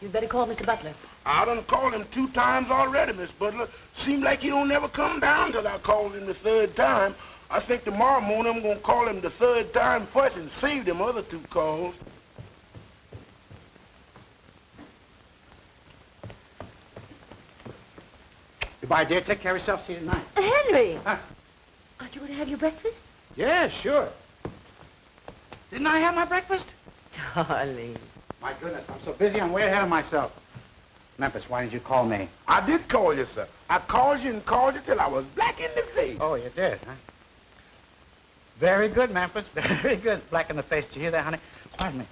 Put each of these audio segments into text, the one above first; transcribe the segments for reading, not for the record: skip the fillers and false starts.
You'd better call Mr. Butler. I done called him 2 times already, Miss Butler. Seems like he don't never come down till I called him the 3rd time. I think tomorrow morning I'm gonna call him the 3rd time first and save them other 2 calls. Goodbye, dear. Take care of yourself. See you tonight. Henry! Huh? Aren't you going to have your breakfast? Yeah, sure. Didn't I have my breakfast? Darling. My goodness, I'm so busy, I'm way ahead of myself. Memphis, why didn't you call me? I did call you, sir. I called you and called you till I was black in the face. Oh, you did, huh? Very good, Memphis. Very good. Black in the face. Did you hear that, honey? Pardon me.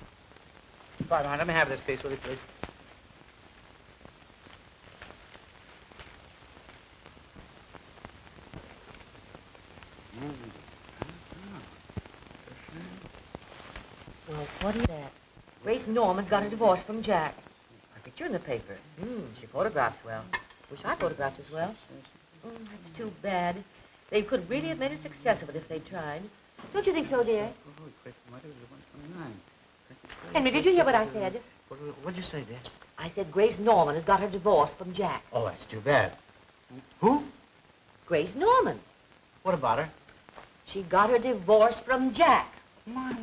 Pardon me. Let me have this piece, will you, please? Well, what is that? Grace Norman's got a divorce from Jack. A picture in the paper. She photographs well. Wish I photographed as well. That's too bad. They could really have made a success of it if they tried. Don't you think so, dear? Henry, did you hear what I said? What'd you say, dear? I said Grace Norman has got her divorce from Jack. Oh, that's too bad. Who? Grace Norman. What about her? She got her divorce from Jack. My.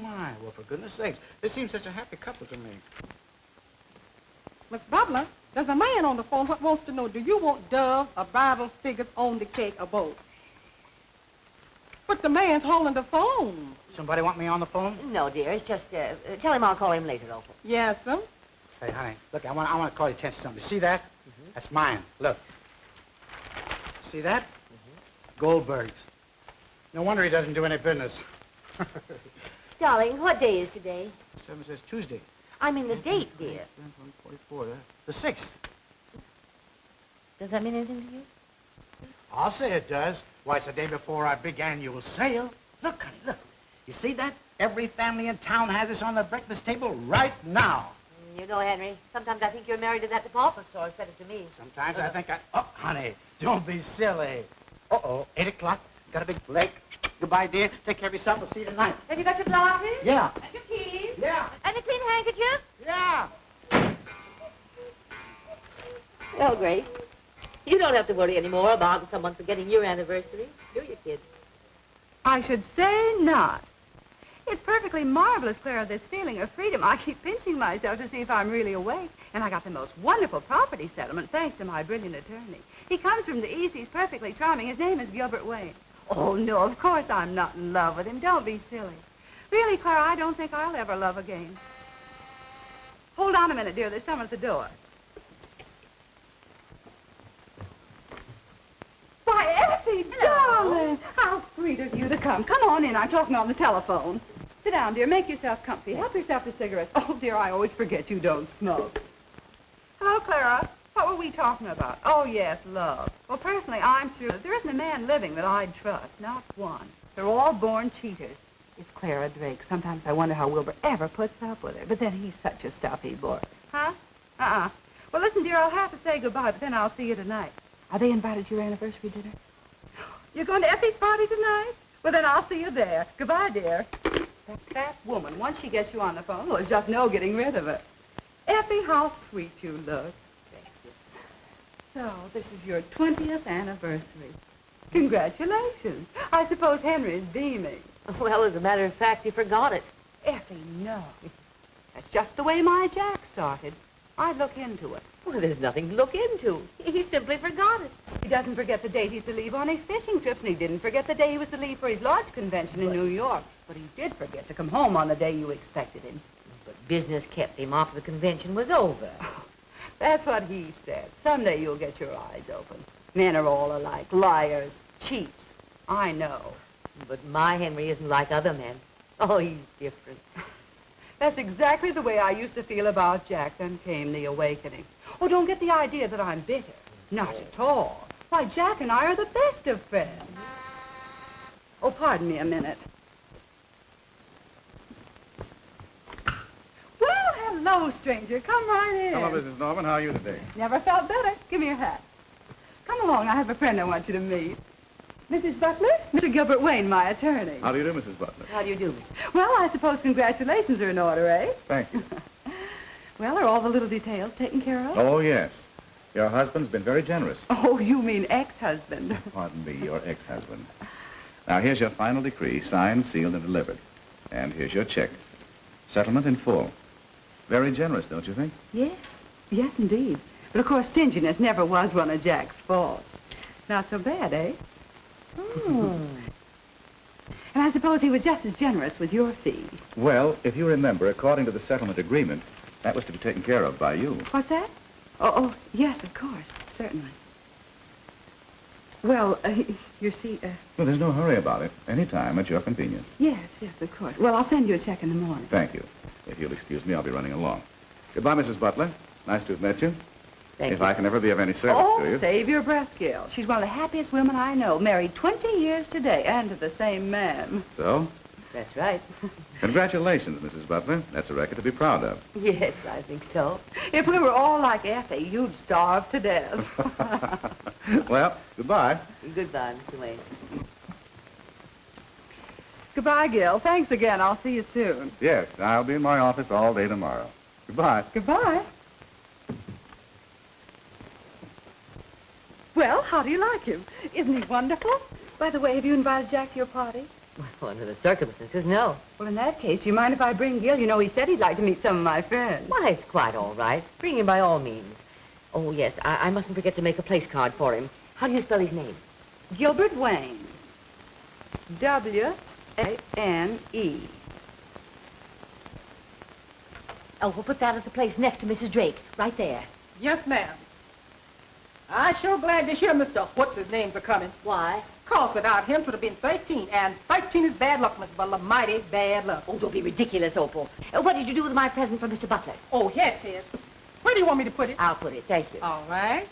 Well, for goodness sakes, they seem such a happy couple to me. Miss Butler, there's a man on the phone who wants to know, do you want doves or Bible figures on the cake or both? But the man's holding the phone. Somebody want me on the phone? No, dear. It's just, tell him I'll call him later, Opal. Yes, sir. Hey, honey, look, I want to call your attention to something. See that? That's mine. Look. See that? Goldberg's. No wonder he doesn't do any business. Darling, what day is today? 7 says Tuesday. I mean the date, dear. 44, the 6th. Does that mean anything to you? I'll say it does. Why, it's the day before our big annual sale. Look, honey, look. You see that? Every family in town has this on their breakfast table right now. You know, Henry, sometimes I think you're married to that department store instead of to me. Sometimes I think Oh, honey, don't be silly. 8 o'clock. Got a big lake. Goodbye, dear. Take care of yourself. We'll see you tonight. Have you got your glasses? Yeah. And your keys? Yeah. And a clean handkerchief? Yeah. Well, Grace, you don't have to worry anymore about someone forgetting your anniversary, do you, kid? I should say not. It's perfectly marvelous, Clara, this feeling of freedom. I keep pinching myself to see if I'm really awake. And I got the most wonderful property settlement, thanks to my brilliant attorney. He comes from the East. He's perfectly charming. His name is Gilbert Wayne. Oh, no, of course I'm not in love with him. Don't be silly. Really, Clara, I don't think I'll ever love again. Hold on a minute, dear. There's someone at the door. Why, Effie, darling, how sweet of you to come. Come on in. I'm talking on the telephone. Sit down, dear. Make yourself comfy. Help yourself to cigarettes. Oh, dear, I always forget you don't smoke. Hello, Clara. What were we talking about? Oh, yes, love. Well, personally, I'm through. There isn't a man living that I'd trust. Not one. They're all born cheaters. It's Clara Drake. Sometimes I wonder how Wilbur ever puts up with her. But then he's such a stuffy boy. Huh? Well, listen, dear, I'll have to say goodbye, but then I'll see you tonight. Are they invited to your anniversary dinner? You're going to Effie's party tonight? Well, then I'll see you there. Goodbye, dear. That fat woman, once she gets you on the phone, there's just no getting rid of her. Effie, how sweet you look. So, this is your 20th anniversary. Congratulations. I suppose Henry's beaming. Well, as a matter of fact, he forgot it. Effie, no. That's just the way my Jack started. I'd look into it. Well, there's nothing to look into. He simply forgot it. He doesn't forget the date he's to leave on his fishing trips, and he didn't forget the day he was to leave for his lodge convention in New York. But he did forget to come home on the day you expected him. But business kept him after the convention was over. That's what he said. Someday you'll get your eyes open. Men are all alike. Liars. Cheats. I know. But my Henry isn't like other men. Oh, he's different. That's exactly the way I used to feel about Jack. Then came the awakening. Oh, don't get the idea that I'm bitter. Not at all. Why, Jack and I are the best of friends. Oh, pardon me a minute. Well, hello, stranger. Come right in. Hello, Mrs. Norman. How are you today? Never felt better. Give me your hat. Come along. I have a friend I want you to meet. Mrs. Butler? Mr. Gilbert Wayne, my attorney. How do you do, Mrs. Butler? How do you do? Well, I suppose congratulations are in order, eh? Thank you. Well, are all the little details taken care of? Oh, yes. Your husband's been very generous. Oh, you mean ex-husband. Pardon me, your ex-husband. Now, here's your final decree, signed, sealed, and delivered. And here's your check. Settlement in full. Very generous, don't you think? Yes. Yes, indeed. But, of course, stinginess never was one of Jack's faults. Not so bad, eh? And I suppose he was just as generous with your fee. Well, if you remember, according to the settlement agreement, that was to be taken care of by you. What's that? Oh, yes, of course. Certainly. Well, you see, Well, there's no hurry about it. Any time at your convenience. yes, of course. Well, I'll send you a check in the morning. Thank you. If you'll excuse me, I'll be running along. Goodbye, Mrs. Butler. Nice to have met you. Thank If you. I can ever be of any service to you. Save your breath, Gil. She's one of the happiest women I know. Married 20 years today, and to the same man. So, That's right. congratulations, Mrs. Butler. That's a record to be proud of. Yes, I think so. If we were all like Effie, you'd starve to death. Well, goodbye. Goodbye, Mr. Wayne. Goodbye, Gil. Thanks again. I'll see you soon. Yes, I'll be in my office all day tomorrow. Goodbye. Goodbye. Well, how do you like him? Isn't he wonderful? By the way, have you invited Jack to your party? Well, under the circumstances, no. Well, in that case, do you mind if I bring Gil? You know, he said he'd like to meet some of my friends. Why, it's quite all right. Bring him by all means. Oh, yes, I mustn't forget to make a place card for him. How do you spell his name? Gilbert Wayne. W-A-N-E. Oh, we'll put that as a place next to Mrs. Drake, right there. Yes, ma'am. I sure glad to hear Mr. What's-his-names are coming. Why? 'Cause without him, 'twould have been 13, and 13 is bad luck, Miss Butler, mighty bad luck. Oh, don't be ridiculous, Opal. What did you do with my present for Mr. Butler? Oh, here it is. Where do you want me to put it? I'll put it, thank you. All right.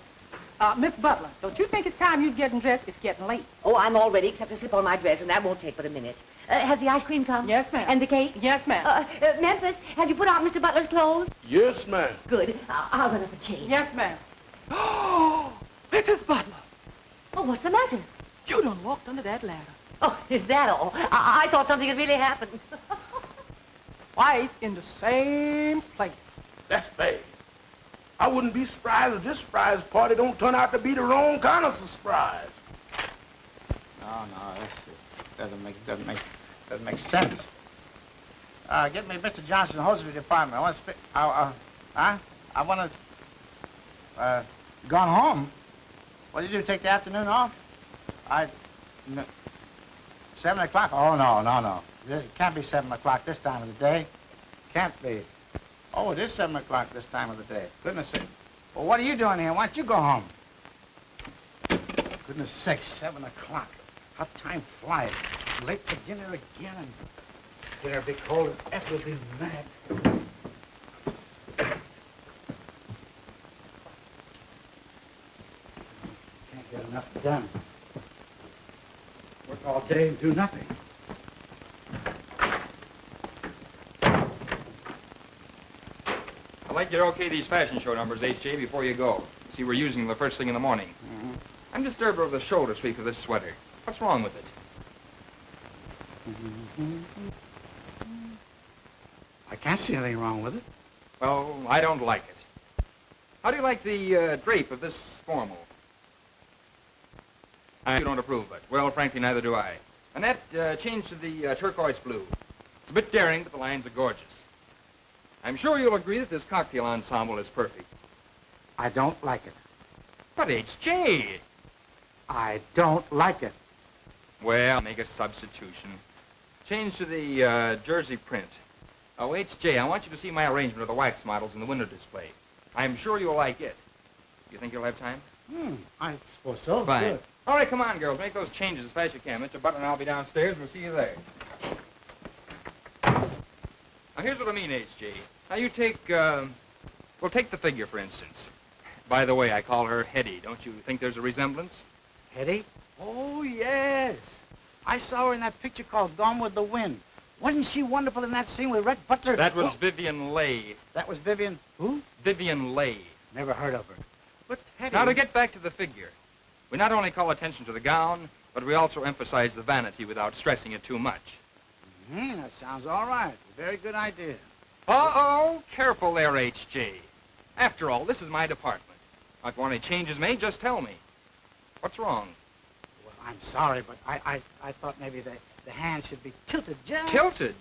Miss Butler, don't you think it's time you're getting dressed? It's getting late. Oh, I'm all ready, except to slip on my dress, and that won't take but a minute. Has the ice cream come? Yes, ma'am. And the cake? Yes, ma'am. Memphis, have you put out Mr. Butler's clothes? Yes, ma'am. Good. I'll run up and change. Yes, ma'am. Oh, Mrs. Butler, Oh, what's the matter? you done walked under that ladder. Oh, is that all? I thought something had really happened. Twice in the same place. That's bad. I wouldn't be surprised if this surprise party don't turn out to be the wrong kind of surprise. No, this doesn't make sense. Get me Mr. Johnson's hosiery department. I want to speak. I want to. Gone home. What did you do? Take the afternoon off? 7 o'clock? Oh no. It can't be 7 o'clock this time of the day. Can't be. Oh, it is 7 o'clock this time of the day. Goodness sake. Well, what are you doing here? Why don't you go home? Goodness sakes, 7 o'clock. How time flies. Late for dinner again, and dinner will be cold, and F will be mad. Can't get enough done. Work all day and do nothing. I'd like you to okay these fashion show numbers, H.J., before you go. See, we're using them the first thing in the morning. Mm-hmm. I'm disturbed over the shoulder sweep of this sweater. What's wrong with it? I can't see anything wrong with it. Well, I don't like it. How do you like the drape of this formal? You don't approve of it. Well, frankly, neither do I. And that change to the turquoise blue. It's a bit daring, but the lines are gorgeous. I'm sure you'll agree that this cocktail ensemble is perfect. I don't like it. But H.J. I don't like it. Well, make a substitution. Change to the jersey print. Oh, H.J., I want you to see my arrangement of the wax models in the window display. I'm sure you'll like it. You think you'll have time? I suppose so. Fine. Good. All right, come on, girls. Make those changes as fast as you can. Mr. Butler and I'll be downstairs. We'll see you there. Now, here's what I mean, H.J. Now, you take, well, take the figure, for instance. By the way, I call her Hetty. Don't you think there's a resemblance? Hetty? Oh, yes. I saw her in that picture called Gone with the Wind. Wasn't she wonderful in that scene with Red Butler? That was Vivian Leigh. That was Vivian who? Vivian Leigh. Never heard of her. But Hetty... Now, to get back to the figure, we not only call attention to the gown, but we also emphasize the vanity without stressing it too much. That sounds all right. Very good idea. Uh-oh, careful there, H.J. After all, this is my department. If you want any changes made, just tell me. What's wrong? Well, I'm sorry, but I thought maybe the hand should be tilted just... Tilted?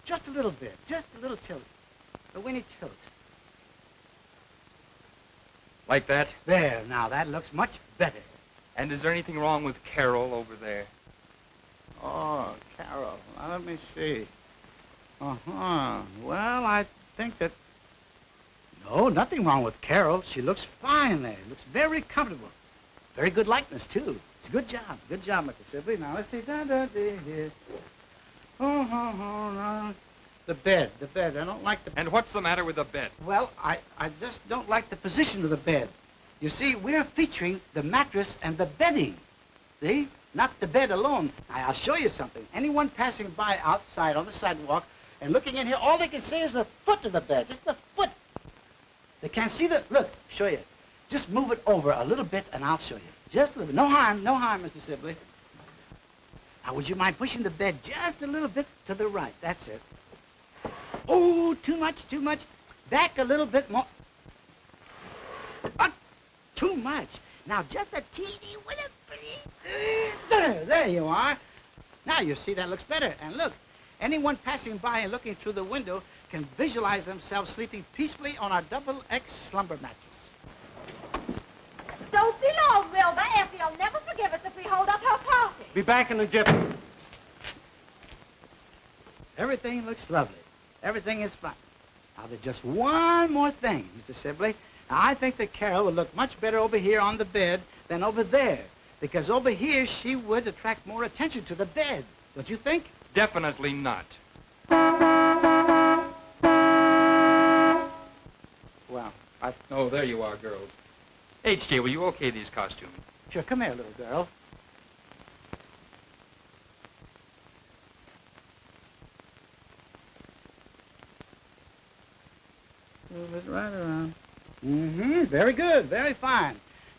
Just a little bit. Just a little tilt. A winny tilt. Like that? There, now, that looks much better. And is there anything wrong with Carol over there? Oh, Carol. Now, let me see. Uh-huh. Well, I think that... No, nothing wrong with Carol. She looks fine there. Looks very comfortable. Very good likeness, too. It's a good job. Good job, Mr. Sibley. Now, let's see. Here. The bed. I don't like the... And what's the matter with the bed? Well, I just don't like the position of the bed. You see, we're featuring the mattress and the bedding. See? Not the bed alone. Now, I'll show you something. Anyone passing by outside on the sidewalk and looking in here, all they can see is the foot of the bed. Just the foot. They can't see the... Look, show you. Just move it over a little bit, and I'll show you. Just a little bit. No harm, Mr. Sibley. Now, would you mind pushing the bed just a little bit to the right? That's it. Oh, too much. Back a little bit more. Too much. Now, just a teeny little bit. There you are. Now, you see, that looks better. And look, anyone passing by and looking through the window can visualize themselves sleeping peacefully on our double X slumber mattress. Don't be long, Wilbur. Effie'll never forgive us if we hold up her party. Be back in a jiffy. Everything looks lovely. Everything is fine. Now, there's just one more thing, Mr. Sibley. Now, I think that Carol would look much better over here on the bed than over there. Because over here, she would attract more attention to the bed. Don't you think? Definitely not. Well, Oh, there you are, girls. H.J., will you okay these costumes? Sure, come here, little girl. Move it right around. Very good. Very fine.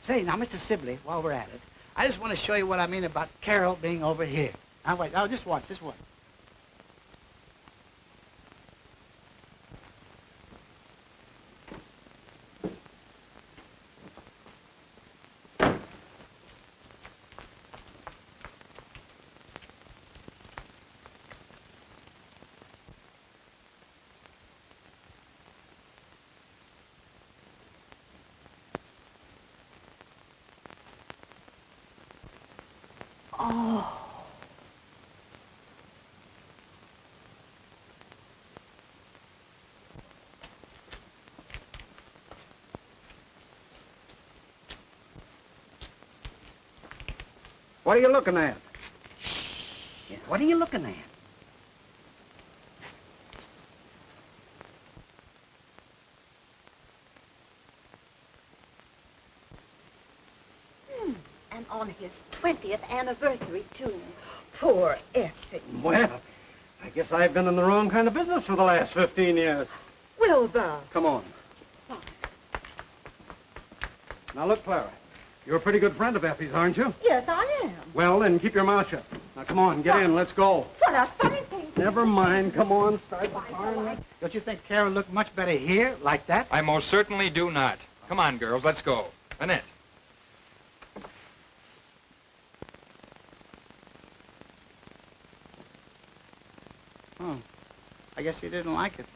Say, now, Mr. Sibley, while we're at it, I just want to show you what I mean about Carol being over here. Now, wait. Oh, just watch. Oh. What are you looking at? Yeah, what are you looking at? And on his 20th anniversary, too. Poor Effie. Well, I guess I've been in the wrong kind of business for the last 15 years. Wilbur. Come on. Now, look, Clara. You're a pretty good friend of Effie's, aren't you? Yes, I am. Well, then keep your mouth shut. Now, come on, get in. Let's go. What a funny thing. Never mind. Come on, start the car. Don't you think Carol looked much better here, like that? I most certainly do not. Come on, girls, let's go. Annette. Oh, I guess he didn't like it.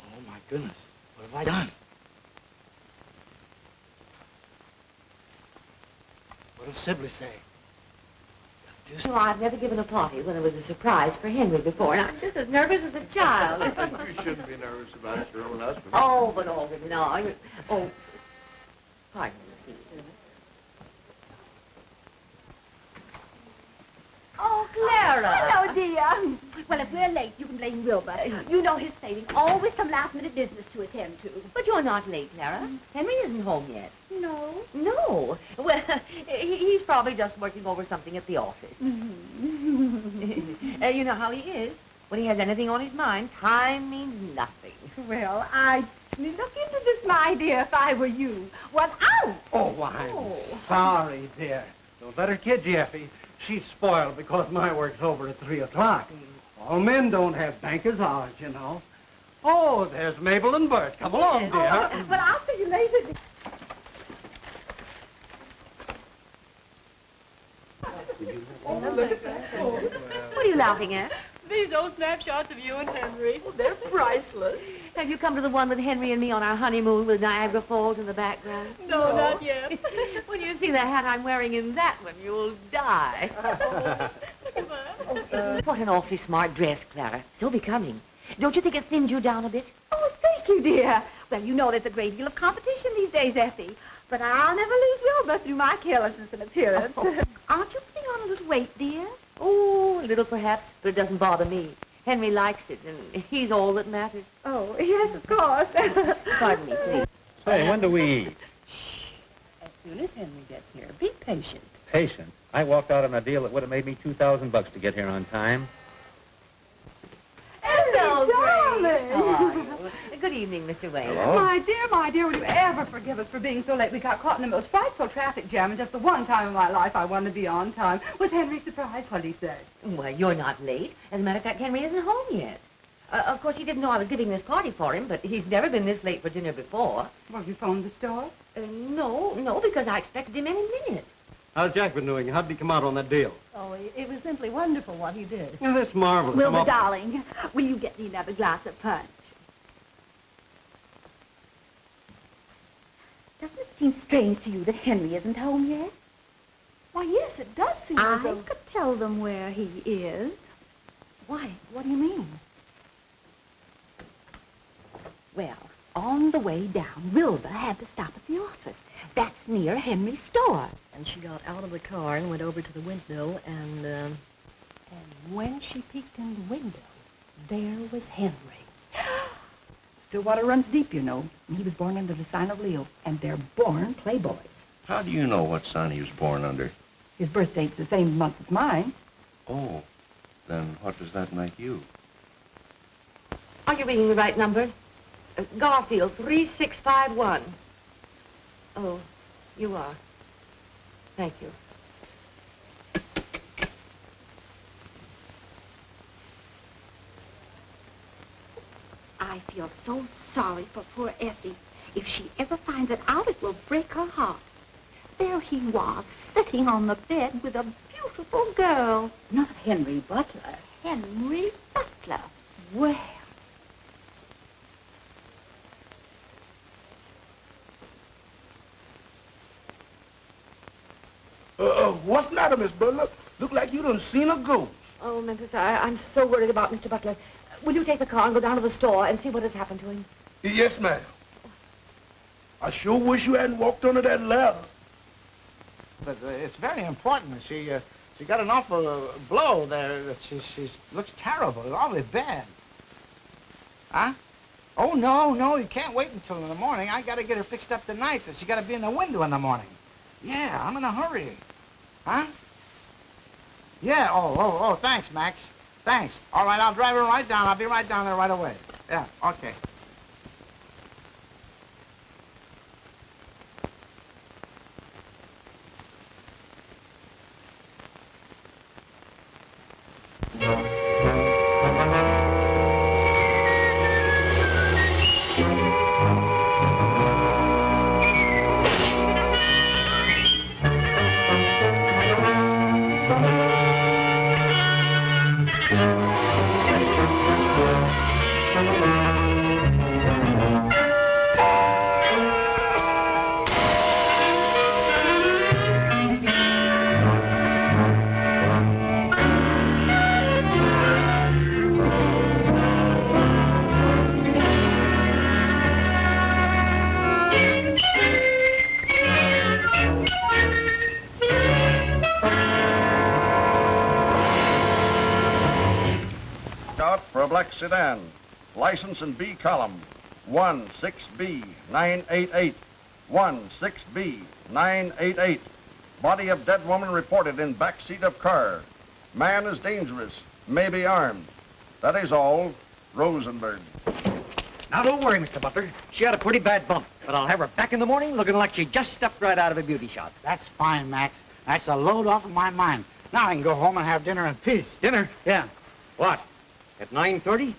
Oh, my goodness. What have I done? What'll Sibley say? Well, I've never given a party when it was a surprise for Henry before, and I'm just as nervous as a child. You shouldn't be nervous about it, your own husband. Oh, but all of it, no. Oh, pardon me. Oh, Clara. Hello, dear. Well, if we're late, you can blame Wilbur. You know his saving. Always some last-minute business to attend to. But you're not late, Clara. Henry isn't home yet. No. No. Well, he's probably just working over something at the office. You know how he is. When he has anything on his mind, time means nothing. Well, I'd look into this, my dear, if I were you. What out? Oh, I'm sorry, dear. Don't let her kid you, Effie. She's spoiled because my work's over at 3 o'clock. All men don't have banker's hours, you know. Oh, there's Mabel and Bert. Come along, dear. Well, I'll see you later. What are you laughing at? These old snapshots of you and Henry. They're priceless. Have you come to the one with Henry and me on our honeymoon with Niagara Falls in the background? No, not yet. When you see the hat I'm wearing in that one, you'll die. What an awfully smart dress, Clara. So becoming. Don't you think it thins you down a bit? Oh, thank you, dear. Well, you know there's a great deal of competition these days, Effie. But I'll never lose Wilbur through my carelessness and appearance. Aren't you putting on a little weight, dear? Oh, a little perhaps, but it doesn't bother me. Henry likes it, and he's all that matters. Oh, yes, of course. Pardon me, please. Say, when do we eat? As soon as Henry gets here. Be patient. Patient. I walked out on a deal that would have made me $2,000 to get here on time. Hello, darling. How are you? Good evening, Mr. Wayne. Hello? My dear, will you ever forgive us for being so late? We got caught in the most frightful traffic jam, and just the one time in my life I wanted to be on time. Was Henry surprised? What did he say? Well, you're not late. As a matter of fact, Henry isn't home yet. Of course, he didn't know I was giving this party for him, but he's never been this late for dinner before. Well, you phoned the store? No, because I expected him any minute. How's Jack been doing? How'd he come out on that deal? Oh, it was simply wonderful what he did. Yeah, that's marvelous. Wilbur, darling, will you get me another glass of punch? Doesn't it seem strange to you that Henry isn't home yet? Why, yes, it does seem I as though... could tell them where he is. Why? What do you mean? Well, on the way down, Wilbur had to stop at the office. That's near Henry's store. And she got out of the car and went over to the window, and when she peeked in the window, there was Henry. Stillwater runs deep, you know. And he was born under the sign of Leo, and they're born playboys. How do you know what sign he was born under? His birth date's the same month as mine. Oh, then what does that make you? Are you reading the right number? Garfield, 3651. Oh, you are. Thank you. I feel so sorry for poor Effie. If she ever finds it out, it will break her heart. There he was, sitting on the bed with a beautiful girl. Not Henry Butler. Henry Butler. Well. What's the matter, Miss Butler? Look like you done seen a ghost. Oh, Memphis, I'm so worried about Mr. Butler. Will you take the car and go down to the store and see what has happened to him? Yes, ma'am. I sure wish you hadn't walked under that ladder. But it's very important. She got an awful blow there. She looks terrible. It's awfully bad. Huh? Oh, no, you can't wait until in the morning. I got to get her fixed up tonight. She got to be in the window in the morning. Yeah, I'm in a hurry. Huh? Yeah, oh, thanks, Max. Thanks. All right, I'll drive her right down. I'll be right down there right away. Yeah, okay. for a black sedan. License in B column, 16B988. 16B988. Body of dead woman reported in back seat of car. Man is dangerous, may be armed. That is all. Rosenberg. Now, don't worry, Mr. Butler. She had a pretty bad bump, but I'll have her back in the morning looking like she just stepped right out of a beauty shop. That's fine, Max. That's a load off of my mind. Now I can go home and have dinner in peace. Dinner? Yeah. What? At 9:30?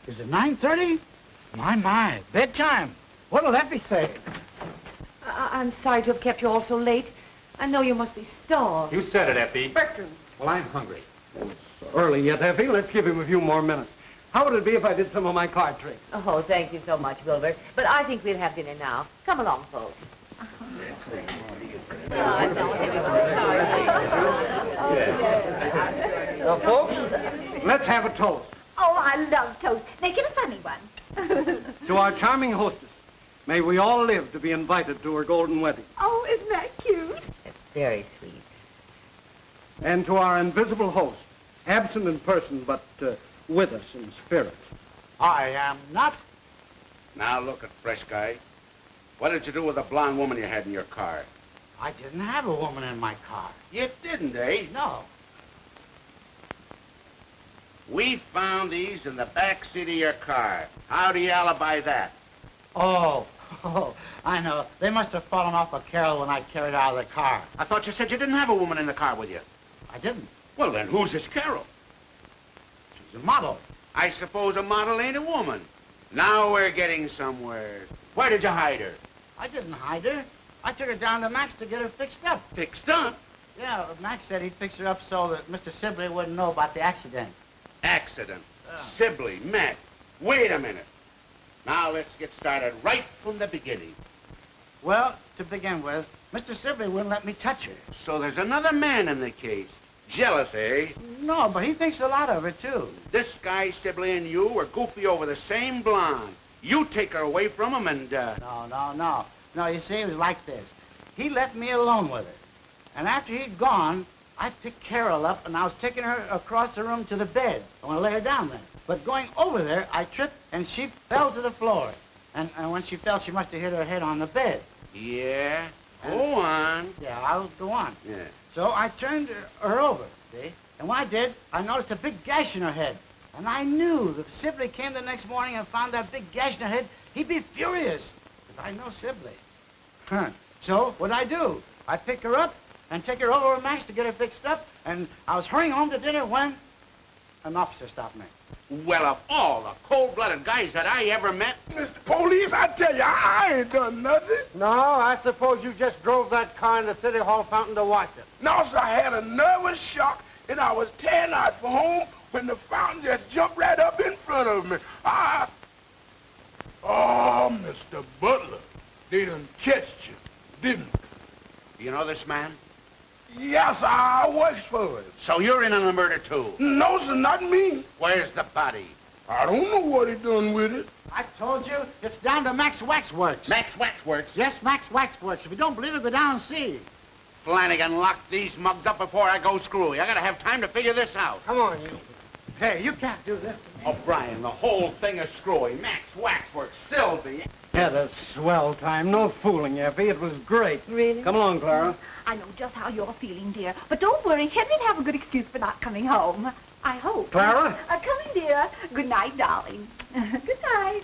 Is it 9:30? My, bedtime. What'll that be saying? I'm sorry to have kept you all so late. I know you must be starved. You said it, Effie. Bertram. Well, I'm hungry. It's early yet, Effie. Let's give him a few more minutes. How would it be if I did some of my card tricks? Oh, thank you so much, Wilbur. But I think we'll have dinner now. Come along, folks. Folks, let's have a toast. Oh, I love toast. Make it a funny one. To our charming hostess, may we all live to be invited to her golden wedding. Oh, isn't that cute? It's very sweet. And to our invisible host, absent in person but with us in spirit. I am not. Now look at fresh guy. What did you do with the blonde woman you had in your car? I didn't have a woman in my car. You didn't, eh? No. We found these in the back seat of your car. How do you alibi that? Oh, I know. They must have fallen off a carol when I carried out of the car. I thought you said you didn't have a woman in the car with you. I didn't. Well, then who's this Carol? She's a model. I suppose a model ain't a woman. Now we're getting somewhere. Where did you hide her? I didn't hide her. I took her down to Max to get her fixed up. Fixed up? Yeah, Max said he'd fix her up so that Mr. Sibley wouldn't know about the accident. Accident. Sibley, Matt. Wait a minute. Now let's get started right from the beginning. Well, to begin with, Mr. Sibley wouldn't let me touch her. So there's another man in the case. Jealous, eh? No, but he thinks a lot of her, too. This guy, Sibley, and you were goofy over the same blonde. You take her away from him and, No, you see, it was like this. He left me alone with her. And after he'd gone, I picked Carol up, and I was taking her across the room to the bed. I want to lay her down there. But going over there, I tripped, and she fell to the floor. And when she fell, she must have hit her head on the bed. Yeah? Go on. Yeah, I'll go on. Yeah. So I turned her over, see? And when I did, I noticed a big gash in her head. And I knew that if Sibley came the next morning and found that big gash in her head, he'd be furious. Because I know Sibley. So what'd I do? I picked her up and take her over to Max to get her fixed up. And I was hurrying home to dinner when an officer stopped me. Well, of all the cold-blooded guys that I ever met... Mr. Police, I tell you, I ain't done nothing. No, I suppose you just drove that car in the City Hall fountain to watch it. No, sir, I had a nervous shock, and I was tearing out for home when the fountain just jumped right up in front of me. Oh, Mr. Butler, they done catched you, didn't they? You know this man? Yes, I works for it. So you're in on the murder, too? No, sir, not me. Where's the body? I don't know what he done with it. I told you, it's down to Max Waxworks. Max Waxworks? Yes, Max Waxworks. If you don't believe it, go down and see. Flanagan, lock these mugs up before I go screwy. I gotta have time to figure this out. Come on, you. Hey, you can't do this to me. O'Brien, the whole thing is screwy. Max Waxworks, Sylvie. Had a swell time. No fooling, Effie. It was great. Really? Come along, Clara. I know just how you're feeling, dear. But don't worry, Henry'll have a good excuse for not coming home. I hope. Clara? Come in, dear. Good night, darling. Good night.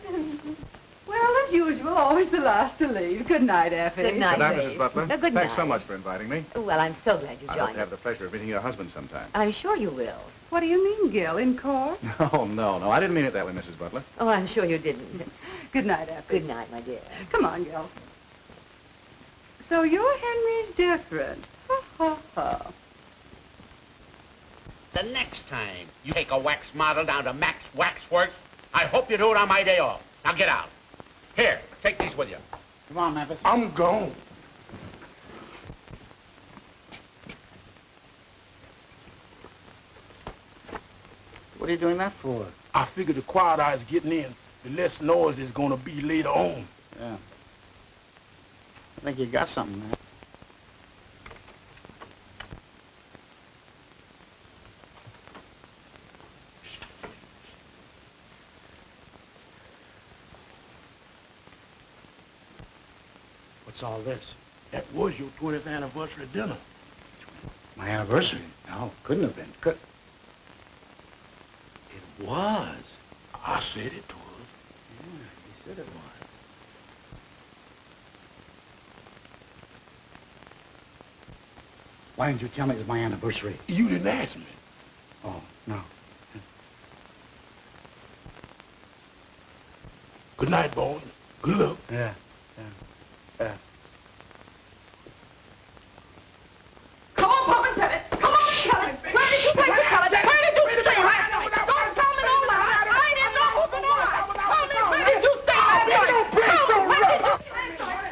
Well, as usual, always the last to leave. Good night, Effie. Good night, Good night, Dave. Mrs. Butler. Good Thanks night. so much for inviting me. Well, I'm so glad you I hope joined to have us. the pleasure of meeting your husband sometime. I'm sure you will. What do you mean, Gil? In court? Oh, no, I didn't mean it that way, Mrs. Butler. Oh, I'm sure you didn't. Good night, Effie. Good night, my dear. Come on, Gil. So your Henry's different. Ha, ha, ha. The next time you take a wax model down to Max Waxworks, I hope you do it on my day off. Now get out. Here, take these with you. Come on, Memphis. I'm gone. What are you doing that for? I figure the quiet eyes getting in, the less noise is gonna be later on. Yeah. I think you got something there. What's all this? That was your 20th anniversary dinner. My anniversary? No, couldn't have been. It was. I said it was. Yeah, you said it was. Why didn't you tell me it was my anniversary? You didn't ask me. Oh, no. Good night, boy. Good luck. Yeah. Come on, Pop and tell it. Come on, tell it. Where did you take the color? Where did you stay last night? Don't tell me no lies. I ain't in no hooping no lies. Tell me, where did you stay last night? Tell me, where did you stay last night?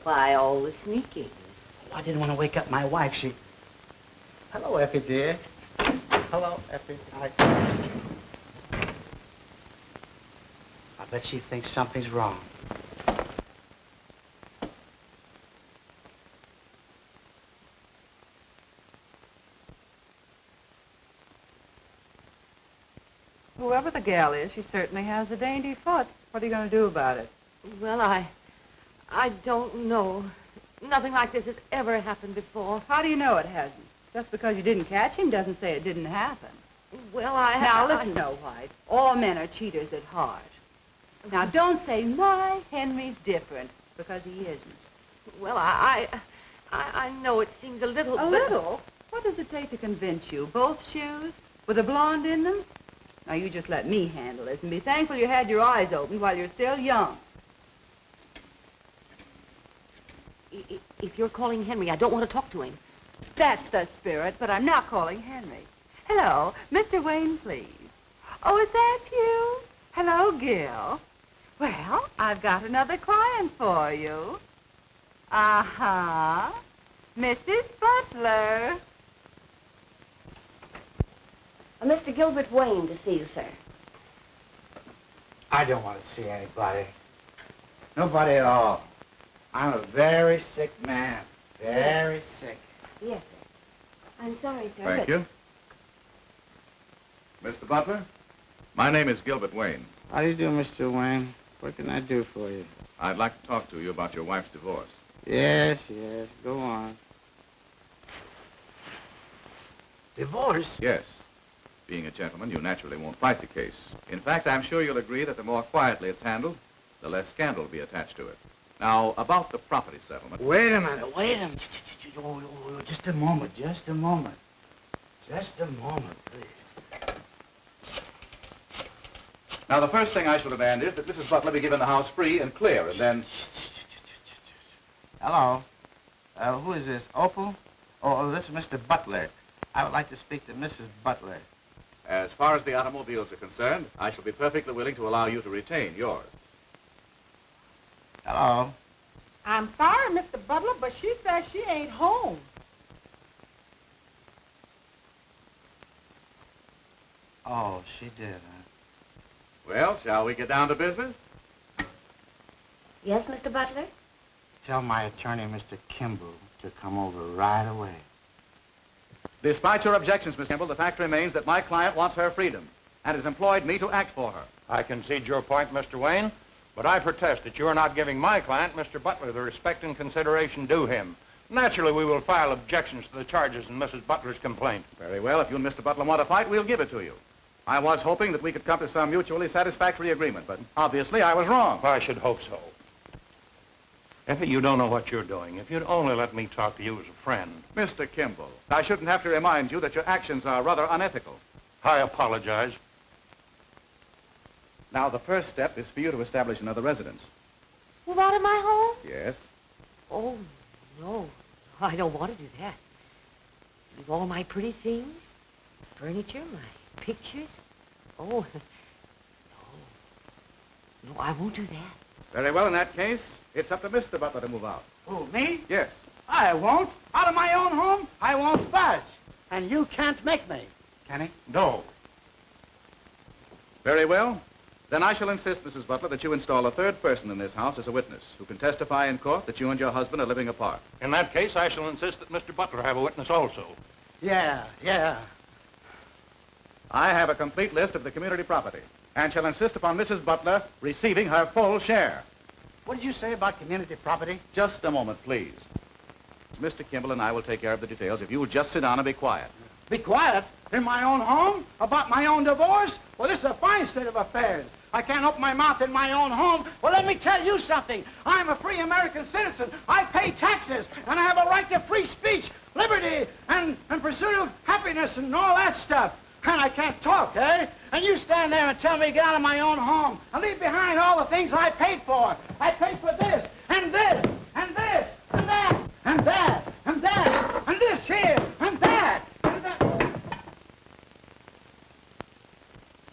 Why all the sneaking? Oh, I didn't want to wake up my wife. Hello, Effie, dear. Hello, Effie. I bet she thinks something's wrong. Whoever the gal is, she certainly has a dainty foot. What are you going to do about it? Well, I don't know. Nothing like this has ever happened before. How do you know it hasn't? Just because you didn't catch him doesn't say it didn't happen. Well, Now, listen, Snow White. All men are cheaters at heart. Now, don't say, my Henry's different, because he isn't. Well, I know it seems a little... A little? What does it take to convince you? Both shoes? With a blonde in them? Now, you just let me handle this, and be thankful you had your eyes opened while you're still young. If you're calling Henry, I don't want to talk to him. That's the spirit, but I'm not calling Henry. Hello, Mr. Wayne, please. Oh, is that you? Hello, Gil. Well, I've got another client for you. Uh-huh. Mrs. Butler. Mr. Gilbert Wayne to see you, sir. I don't want to see anybody. Nobody at all. I'm a very sick man. Very sick. Yes, sir. I'm sorry, sir. Thank you. Mr. Butler, my name is Gilbert Wayne. How do you do, Mr. Wayne? What can I do for you? I'd like to talk to you about your wife's divorce. Yes. Go on. Divorce? Yes. Being a gentleman, you naturally won't fight the case. In fact, I'm sure you'll agree that the more quietly it's handled, the less scandal will be attached to it. Now, about the property settlement... Wait a minute. Oh, just a moment, please. Now, the first thing I shall demand is that Mrs. Butler be given the house free and clear, and then... Hello. Who is this? Opal? Oh, this is Mr. Butler. I would like to speak to Mrs. Butler. As far as the automobiles are concerned, I shall be perfectly willing to allow you to retain yours. Hello. I'm sorry, Mr. Butler, but she says she ain't home. Oh, she did, huh? Well, shall we get down to business? Yes, Mr. Butler? Tell my attorney, Mr. Kimball, to come over right away. Despite your objections, Miss Kimball, the fact remains that my client wants her freedom and has employed me to act for her. I concede your point, Mr. Wayne. But I protest that you are not giving my client, Mr. Butler, the respect and consideration due him. Naturally, we will file objections to the charges in Mrs. Butler's complaint. Very well. If you and Mr. Butler want to fight, we'll give it to you. I was hoping that we could come to some mutually satisfactory agreement, but obviously I was wrong. I should hope so. Effie, you don't know what you're doing. If you'd only let me talk to you as a friend. Mr. Kimball, I shouldn't have to remind you that your actions are rather unethical. I apologize. Now, the first step is for you to establish another residence. Move out of my home? Yes? Oh, no. I don't want to do that. Leave all my pretty things, furniture, my pictures. Oh, no. No, I won't do that. Very well, in that case, it's up to Mr. Butler to move out. Who, me? Yes. I won't. Out of my own home, I won't budge. And you can't make me. Can he? No. Very well. Then I shall insist, Mrs. Butler, that you install a third person in this house as a witness who can testify in court that you and your husband are living apart. In that case, I shall insist that Mr. Butler have a witness also. Yeah. I have a complete list of the community property and shall insist upon Mrs. Butler receiving her full share. What did you say about community property? Just a moment, please. Mr. Kimball and I will take care of the details if you will just sit down and be quiet. Be quiet? In my own home? About my own divorce? Well, this is a fine state of affairs. I can't open my mouth in my own home. Well, let me tell you something. I'm a free American citizen. I pay taxes, and I have a right to free speech, liberty, and pursuit of happiness and all that stuff. And I can't talk, eh? And you stand there and tell me to get out of my own home and leave behind all the things I paid for. I paid for this, and this, and this, and that, and that, and that, and this here, and that, and that.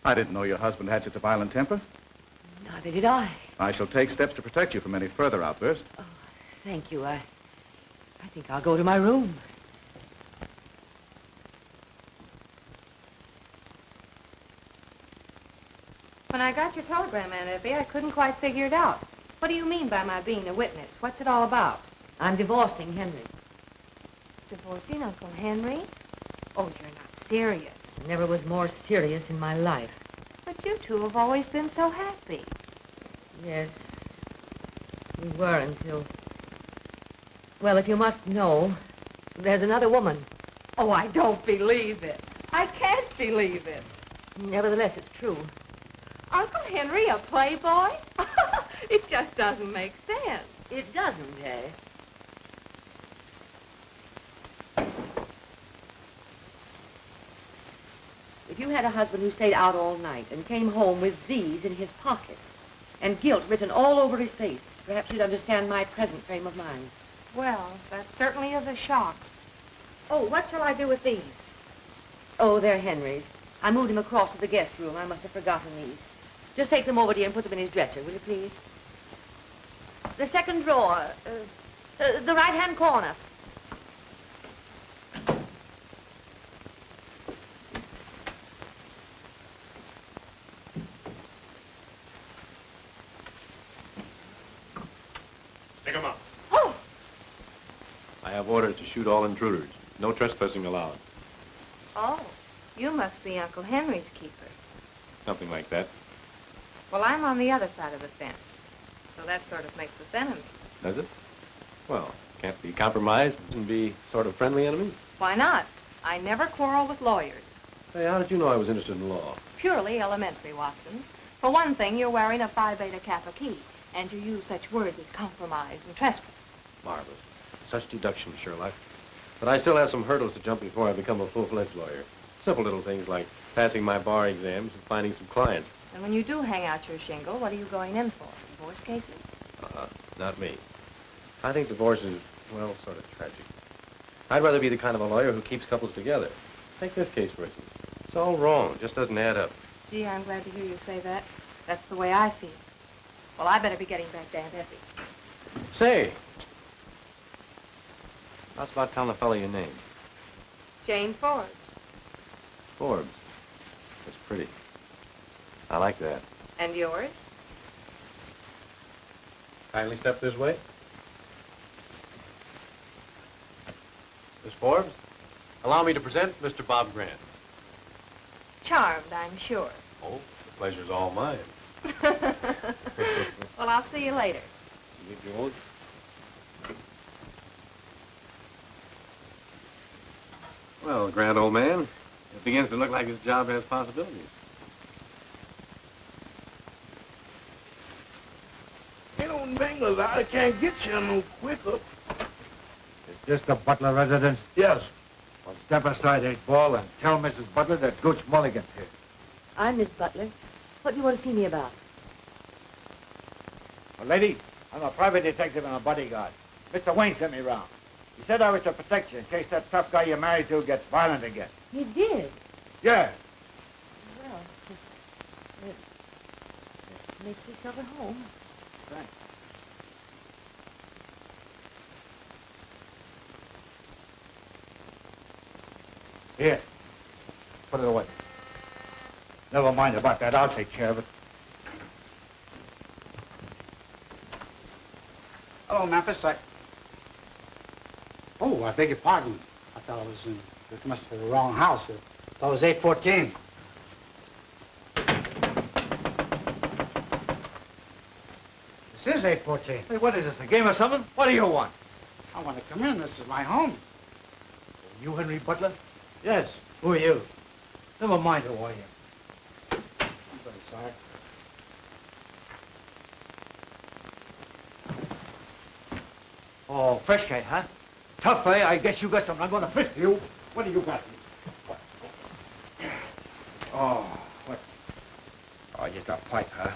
I didn't know your husband had such a violent temper. Neither did I. I shall take steps to protect you from any further outbursts. Oh, thank you. I think I'll go to my room. When I got your telegram, Aunt Effie, I couldn't quite figure it out. What do you mean by my being a witness? What's it all about? I'm divorcing Henry. Divorcing Uncle Henry? Oh, you're not serious. Never was more serious in my life. But you two have always been so happy. Yes, we were until... Well, if you must know, there's another woman. Oh, I don't believe it. I can't believe it. Nevertheless, it's true. Uncle Henry, a playboy? It just doesn't make sense. It doesn't, eh? If you had a husband who stayed out all night and came home with these in his pocket and guilt written all over his face, perhaps you'd understand my present frame of mind. Well, that certainly is a shock. Oh, what shall I do with these? Oh, they're Henry's. I moved him across to the guest room. I must have forgotten these. Just take them over to you and put them in his dresser, will you please? The second drawer. The right-hand corner. Stick 'em up. Oh! I have orders to shoot all intruders. No trespassing allowed. Oh, you must be Uncle Henry's keeper. Something like that. Well, I'm on the other side of the fence, so that sort of makes us enemies. Does it? Well, can't be compromised and be sort of friendly enemies. Why not? I never quarrel with lawyers. Hey, how did you know I was interested in law? Purely elementary, Watson. For one thing, you're wearing a Phi Beta Kappa key, and you use such words as compromise and trespass. Marvelous. Such deduction, Sherlock. But I still have some hurdles to jump before I become a full-fledged lawyer. Simple little things like passing my bar exams and finding some clients. And when you do hang out your shingle, what are you going in for? Divorce cases? Not me. I think divorce is, well, sort of tragic. I'd rather be the kind of a lawyer who keeps couples together. Take this case, for instance. It's all wrong. It just doesn't add up. Gee, I'm glad to hear you say that. That's the way I feel. Well, I better be getting back to Aunt Effie. Say, how's about telling the fellow your name? Jane Forbes. Forbes. That's pretty. I like that. And yours? Kindly step this way. Miss Forbes, allow me to present Mr. Bob Grant. Charmed, I'm sure. Oh, the pleasure's all mine. Well, I'll see you later. You George? Well, grand old man, it begins to look like his job has possibilities. Ain't no bangers. I can't get you no quicker. Is this the Butler residence? Yes. Well, step aside, 8-Ball, and tell Mrs. Butler that Gooch Mulligan's here. I'm Miss Butler. What do you want to see me about? Well, lady, I'm a private detective and a bodyguard. Mr. Wayne sent me round. He said I was to protect you in case that tough guy you're married to gets violent again. You did? Yeah. Well, make yourself at home. Thanks. Here. Put it away. Never mind about that. I'll take care of it. Hello, Memphis. Oh, I beg your pardon. I thought I was in... This must be the wrong house. I thought it was 814. This is 814. Hey, what is this, a game or something? What do you want? I want to come in. This is my home. You Henry Butler? Yes. Who are you? Never mind who I am. I'm very sorry. Oh, fresh case, huh? Tough, eh? I guess you got something. I'm going to fist you. What do you got? Oh, what? Oh, just a pipe, huh?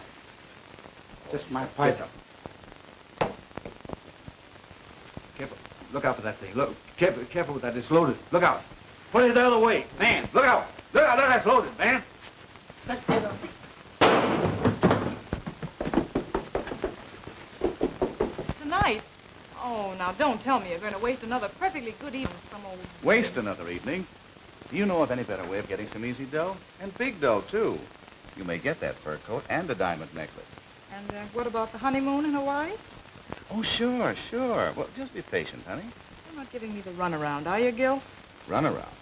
Just my pipe. Careful. Look out for that thing. Look, careful with that. It's loaded. Look out. Put it the other way. Man, look out. Look out. That's loaded, man. Tonight? Oh, now don't tell me you're going to waste another perfectly good evening with some old... Waste another evening? Do you know of any better way of getting some easy dough? And big dough, too. You may get that fur coat and a diamond necklace. And what about the honeymoon in Hawaii? Oh, sure, sure. Well, just be patient, honey. You're not giving me the runaround, are you, Gil? Run around.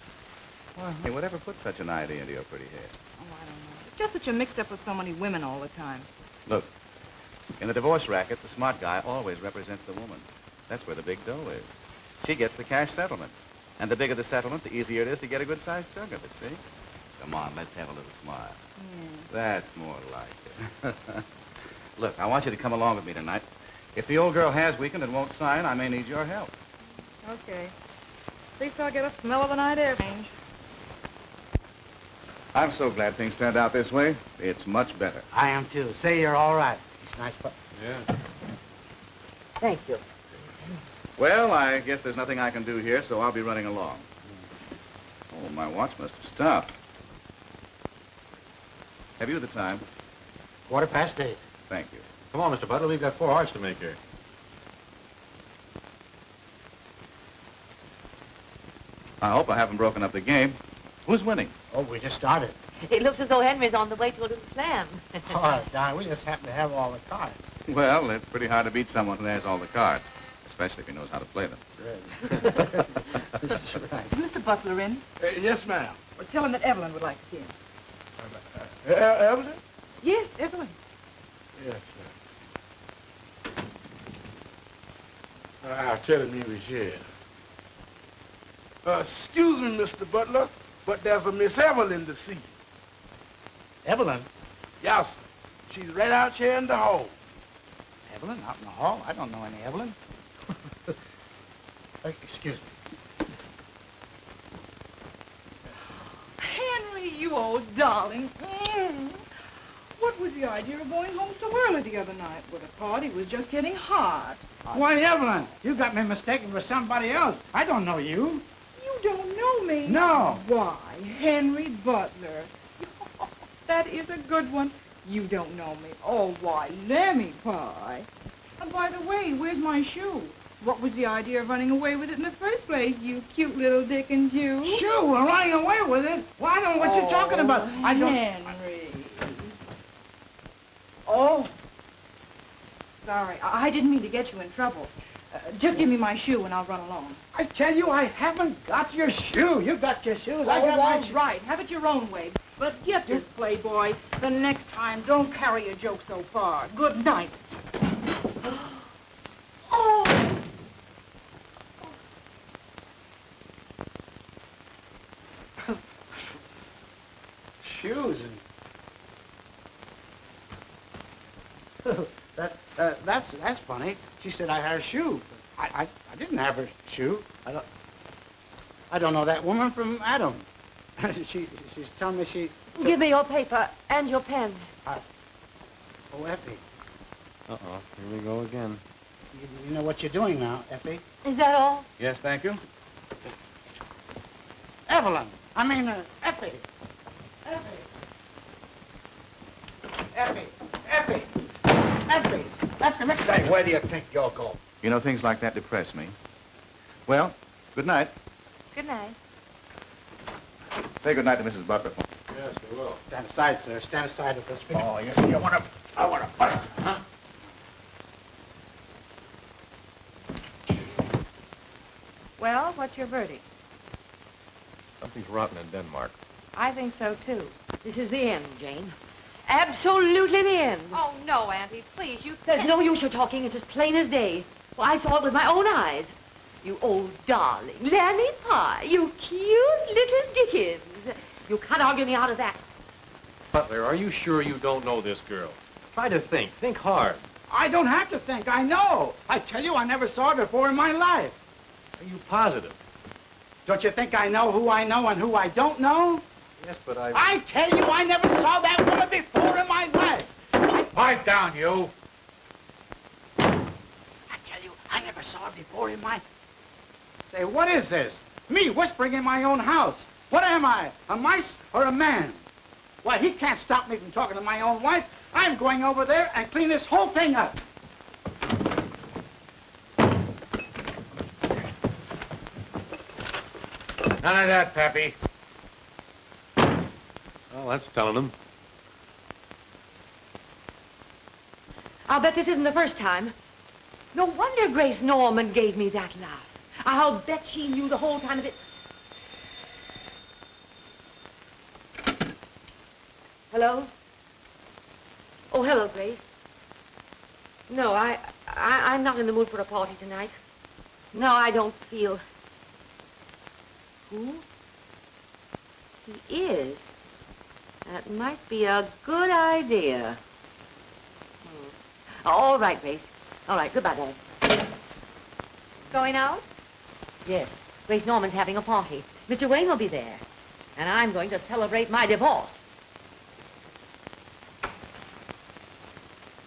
Well, hey, whatever put such an idea into your pretty head? Oh, I don't know. It's just that you're mixed up with so many women all the time. Look, in the divorce racket, the smart guy always represents the woman. That's where the big dough is. She gets the cash settlement. And the bigger the settlement, the easier it is to get a good-sized chunk of it, see? Come on, let's have a little smile. That's more like it. Look, I want you to come along with me tonight. If the old girl has weakened and won't sign, I may need your help. Okay. At least I'll get a smell of the night air change. I'm so glad things turned out this way. It's much better. I am, too. Say you're all right. It's nice, but... Yeah. Thank you. Well, I guess there's nothing I can do here, so I'll be running along. Oh, my watch must have stopped. Have you the time? 8:15. Thank you. Come on, Mr. Butler. We've got 4 hours to make here. I hope I haven't broken up the game. Who's winning? Oh, we just started. It looks as though Henry's on the way to a little slam. Oh, Don, we just happen to have all the cards. Well, it's pretty hard to beat someone who has all the cards, especially if he knows how to play them. Is Mr. Butler in? Yes, ma'am. Well, tell him that Evelyn would like to see him. Evelyn? Yes, Evelyn. Yes, sir. I'll tell him he was here. Excuse me, Mr. Butler, but there's a Miss Evelyn to see. Evelyn? Yes, sir. She's right out here in the hall. Evelyn? Out in the hall? I don't know any Evelyn. Excuse me. Henry, you old darling. What was the idea of going home so early the other night? Well, the party was just getting hot. Why, Evelyn, you got me mistaken for somebody else. I don't know you. You don't know me? No. Why, Henry Butler. That is a good one. You don't know me. Oh, why, Lemmy Pie. And by the way, where's my shoe? What was the idea of running away with it in the first place, you cute little Dickens, you? Shoe? Well, running away with it? Well, I don't know what you're talking about. I don't... Henry. Oh. Sorry, I didn't mean to get you in trouble. Just give me my shoe and I'll run along. I tell you, I haven't got your shoe. You got your shoes. I got my shoe. Right. Have it your own way. But get this place. playboy. The next time, don't carry your joke so far. Good night. Oh! Shoes and... that's funny. She said I had a shoe. I didn't have her shoe. I don't know that woman from Adam. She's telling me she... Give me your paper and your pen. Oh, Effie. Uh-oh, here we go again. You know what you're doing now, Effie? Is that all? Yes, thank you. Evelyn. I mean, Effie. Effie, let's say, where do you think you'll go? You know, things like that depress me. Well, good night. Good night. Say good night to Mrs. Butler. Yes, we will. Stand aside, sir. Stand aside with this. Oh, you see, I want to bust you, huh? Well, what's your verdict? Something's rotten in Denmark. I think so, too. This is the end, Jane. Absolutely the end. Oh, no, Auntie, please, you There's no use you're talking. It's as plain as day. Well, I saw it with my own eyes. You old darling. Lammy pie. You cute little Dickens. You can't argue me out of that. Butler, are you sure you don't know this girl? Try to think. Think hard. I don't have to think. I know. I tell you, I never saw her before in my life. Are you positive? Don't you think I know who I know and who I don't know? Yes, but I tell you, I never saw that woman before in my life. Pipe down, you. I tell you, I never saw her before in my... Say, what is this? Me whispering in my own house. What am I, a mice or a man? Why, he can't stop me from talking to my own wife. I'm going over there and clean this whole thing up. None of that, Pappy. Well, that's telling him. I'll bet this isn't the first time. No wonder Grace Norman gave me that laugh. I'll bet she knew the whole time of it. Hello? Oh, hello, Grace. No, I'm not in the mood for a party tonight. No, I don't feel... Who? He is. That might be a good idea. All right, Grace. All right, goodbye, Dad. Going out? Yes. Grace Norman's having a party. Mr. Wayne will be there. And I'm going to celebrate my divorce.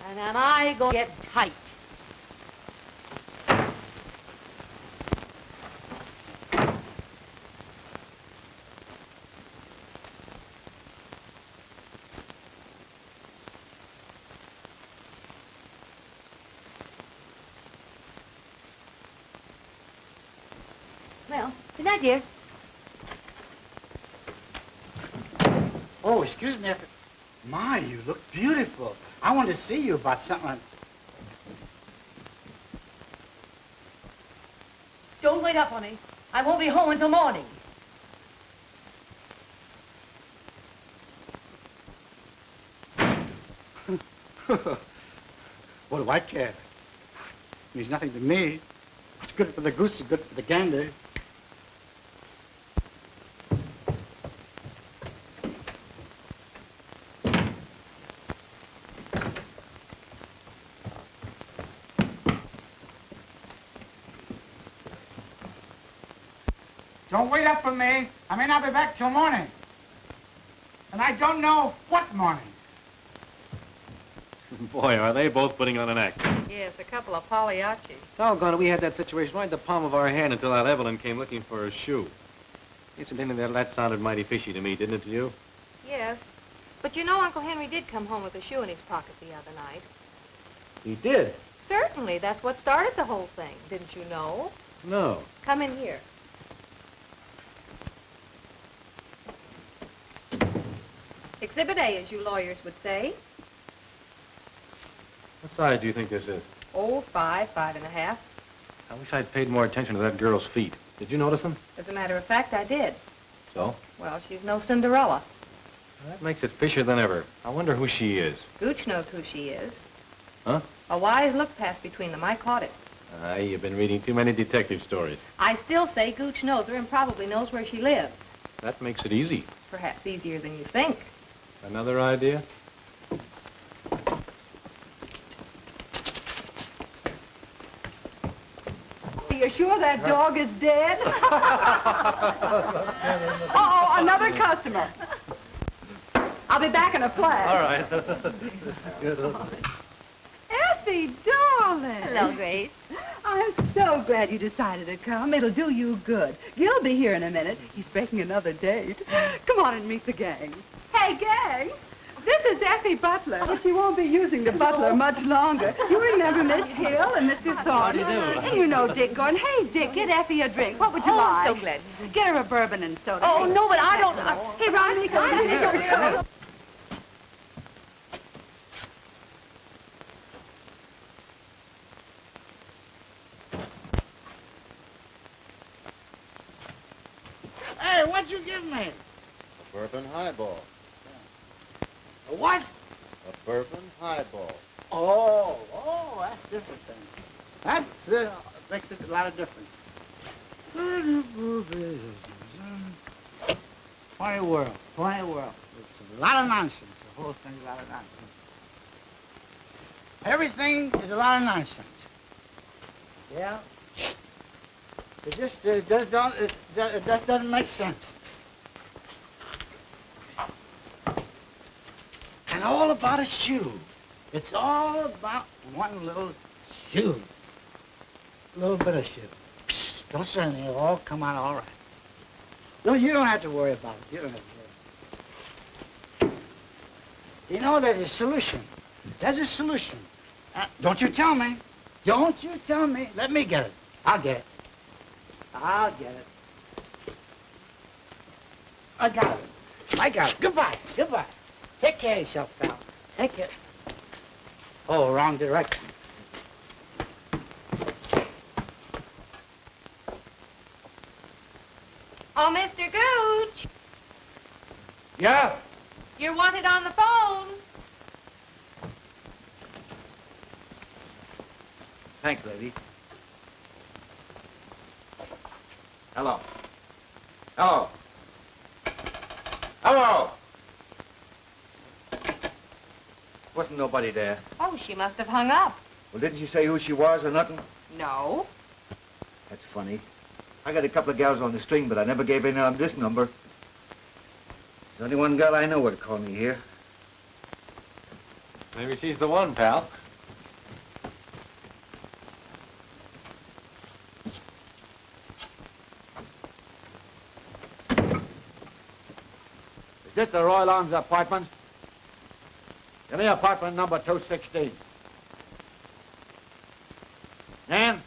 And am I going to get tight? Well, good night, dear. Oh, excuse me. My, you look beautiful. I wanted to see you about something. Don't wait up on me. I won't be home until morning. What do I care? It means nothing to me. What's good for the goose is good for the gander. Don't wait up for me. I may not be back till morning. And I don't know what morning. Boy, are they both putting on an act. Yes, a couple of Pagliaccis. Doggone it, we had that situation right in the palm of our hand until Aunt Evelyn came looking for her shoe. Incidentally, that sounded mighty fishy to me, didn't it to you? Yes. But you know Uncle Henry did come home with a shoe in his pocket the other night. He did? Certainly. That's what started the whole thing. Didn't you know? No. Come in here. Exhibit A, as you lawyers would say. What size do you think this is? Oh, 5, 5.5. I wish I'd paid more attention to that girl's feet. Did you notice them? As a matter of fact, I did. So? Well, she's no Cinderella. That makes it fishier than ever. I wonder who she is. Gooch knows who she is. Huh? A wise look passed between them. I caught it. You've been reading too many detective stories. I still say Gooch knows her and probably knows where she lives. That makes it easy. Perhaps easier than you think. Another idea? Are you sure that dog is dead? Oh, another customer. I'll be back in a flash. All right. Effie, darling. Hello, Grace. I'm so glad you decided to come. It'll do you good. Gil'll be here in a minute. He's making another date. Come on and meet the gang. Hey, gang. This is Effie Butler. But she won't be using the butler much longer. You remember Miss Hill and Mr. Thornton? How do you do? And you know Dick going, hey, Dick, get Effie a drink. What would you like? I'm so glad. Get her a bourbon and soda. Oh, no, but I don't... Hey, Ronnie, come here. Hey, what'd you give me? A bourbon highball. A what? A bourbon highball. Oh, that's different then. That makes it a lot of difference. Funny world, funny world. It's a lot of nonsense. The whole thing's a lot of nonsense. Everything is a lot of nonsense. Yeah. It just doesn't make sense. And all about a shoe. It's all about one little shoe. A little bit of shoe. Psst, don't say anything. It'll all come out all right. No, you don't have to worry about it. You don't have to worry. You know, there's a solution. There's a solution. Don't you tell me. Don't you tell me. Let me get it. I'll get it. I'll get it. I got it. I got it. Goodbye. Goodbye. Take care of yourself, pal. Take care. Oh, wrong direction. Oh, Mr. Gooch, Yeah? you're wanted on the phone. Thanks, lady. Hello. Hello. Hello. Wasn't nobody there. Oh, she must have hung up. Well, didn't she say who she was or nothing? No. That's funny. I got a couple of gals on the string, but I never gave any of them this number. There's only one girl I know would call me here. Maybe she's the one, pal. Is this the Royal Arms apartment? Give me apartment number 216. Nan,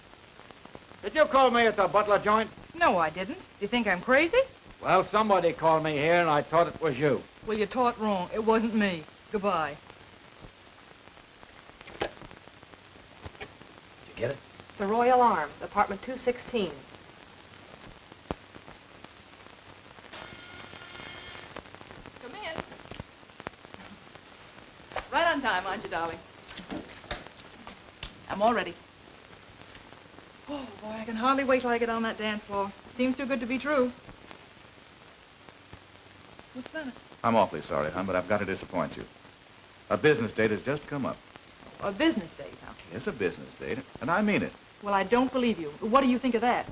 did you call me at the Butler joint? No, I didn't. Do you think I'm crazy? Well, somebody called me here, and I thought it was you. Well, you taught wrong. It wasn't me. Goodbye. Did you get it? The Royal Arms, apartment 216. Come in. Right on time, aren't you, darling? I'm all ready. Oh, boy, I can hardly wait till I get on that dance floor. Seems too good to be true. What's the matter? I'm awfully sorry, hon, but I've got to disappoint you. A business date has just come up. A business date, huh? It's a business date, and I mean it. Well, I don't believe you. What do you think of that?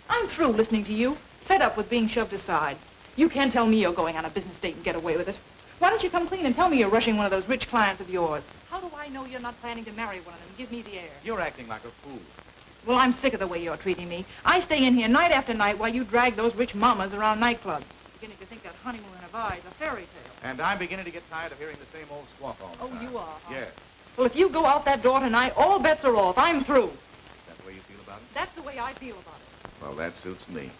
I'm through listening to you. Fed up with being shoved aside. You can't tell me you're going on a business date and get away with it. Why don't you come clean and tell me you're rushing one of those rich clients of yours? How do I know you're not planning to marry one of them and give me the air? You're acting like a fool. Well, I'm sick of the way you're treating me. I stay in here night after night while you drag those rich mamas around nightclubs. Beginning to think that honeymoon in a bar is a fairy tale. And I'm beginning to get tired of hearing the same old squawk all the time. Oh, you are, huh? Yeah. Well, if you go out that door tonight, all bets are off. I'm through. Is that the way you feel about it? That's the way I feel about it. Well, that suits me.